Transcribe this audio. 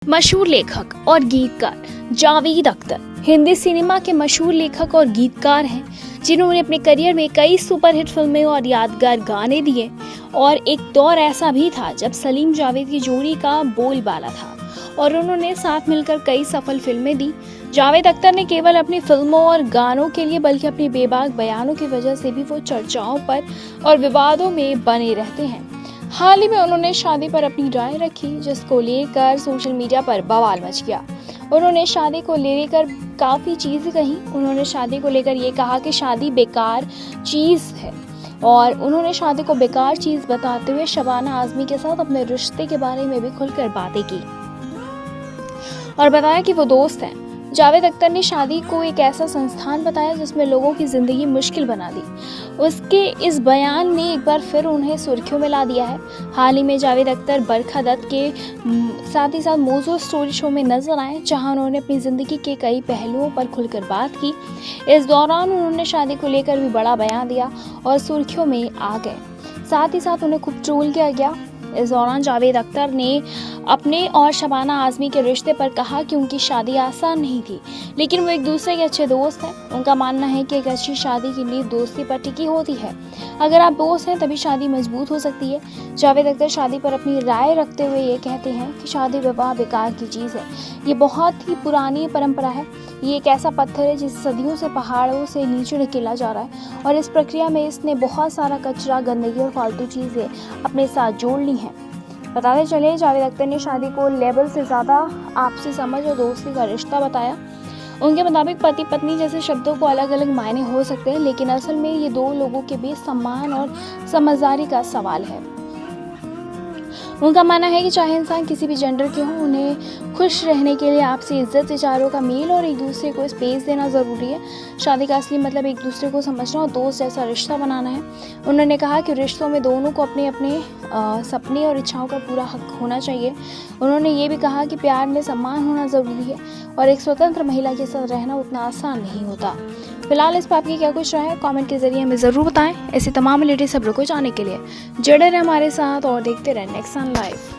मशहूर लेखक और गीतकार जावेद अख्तर हिंदी सिनेमा के मशहूर लेखक और गीतकार हैं, जिन्होंने अपने करियर में कई सुपरहिट फिल्में और यादगार गाने दिए। और एक दौर ऐसा भी था जब सलीम जावेद की जोड़ी का बोलबाला था और उन्होंने साथ मिलकर कई सफल फिल्में दी। जावेद अख्तर ने केवल अपनी फिल्मों और गानों के लिए बल्कि अपने बेबाक बयानों की वजह से भी वो चर्चाओं पर और विवादों में बने रहते हैं। हाल ही में उन्होंने शादी पर अपनी राय रखी, जिसको लेकर सोशल मीडिया पर बवाल मच गया। उन्होंने शादी को लेकर काफ़ी चीज़ें कही। उन्होंने शादी को लेकर ये कहा कि शादी बेकार चीज़ है और उन्होंने शादी को बेकार चीज़ बताते हुए शबाना आज़मी के साथ अपने रिश्ते के बारे में भी खुलकर बातें की और बताया कि वो दोस्त हैं। जावेद अख्तर ने शादी को एक ऐसा संस्थान बताया जिसमें लोगों की ज़िंदगी मुश्किल बना दी। उसके इस बयान ने एक बार फिर उन्हें सुर्खियों में ला दिया है। हाल ही में जावेद अख्तर बरखा दत्त के साथ ही साथ मौजूद स्टोरी शो में नजर आए, जहां उन्होंने अपनी ज़िंदगी के कई पहलुओं पर खुलकर बात की। इस दौरान उन्होंने शादी को लेकर भी बड़ा बयान दिया और सुर्खियों में आ गए। साथ ही साथ उन्हें खूब ट्रोल किया गया। इस दौरान जावेद अख्तर ने अपने और शबाना आज़मी के रिश्ते पर कहा कि उनकी शादी आसान नहीं थी, लेकिन वो एक दूसरे के अच्छे दोस्त हैं। उनका मानना है कि एक अच्छी शादी की नींव दोस्ती पर टिकी होती है। अगर आप दोस्त हैं तभी शादी मजबूत हो सकती है। जावेद अख्तर शादी पर अपनी राय रखते हुए ये कहते हैं कि शादी विवाह बेकार की चीज़ है। ये बहुत ही पुरानी परंपरा है। ये एक ऐसा पत्थर है जिसे सदियों से पहाड़ों से नीचे ढकेला जा रहा है और इस प्रक्रिया में इसने बहुत सारा कचरा, गंदगी और फालतू चीज़ें अपने साथ जोड़ ली हैं। बताते चले, जावेद अख्तर ने शादी को लेवल से ज़्यादा आपसी समझ और दोस्ती का रिश्ता बताया। उनके मुताबिक पति पत्नी जैसे शब्दों को अलग अलग मायने हो सकते हैं, लेकिन असल में ये दो लोगों के बीच सम्मान और समझदारी का सवाल है। उनका मानना है कि चाहे इंसान किसी भी जेंडर के हों, उन्हें खुश रहने के लिए आपसी इज्जत, विचारों का मेल और एक दूसरे को स्पेस देना ज़रूरी है। शादी का असली मतलब एक दूसरे को समझना और दोस्त जैसा रिश्ता बनाना है। उन्होंने कहा कि रिश्तों में दोनों को अपने अपने सपने और इच्छाओं का पूरा हक होना चाहिए। उन्होंने ये भी कहा कि प्यार में सम्मान होना ज़रूरी है और एक स्वतंत्र महिला के साथ रहना उतना आसान नहीं होता। फिलहाल इस पर आपकी क्या कुछ राय है, कमेंट के जरिए हमें ज़रूर बताएं। ऐसी तमाम लेटेस्ट खबरों को जानने के लिए जुड़े रहें हमारे साथ और देखते रहें नेक्स्ट सन लाइव।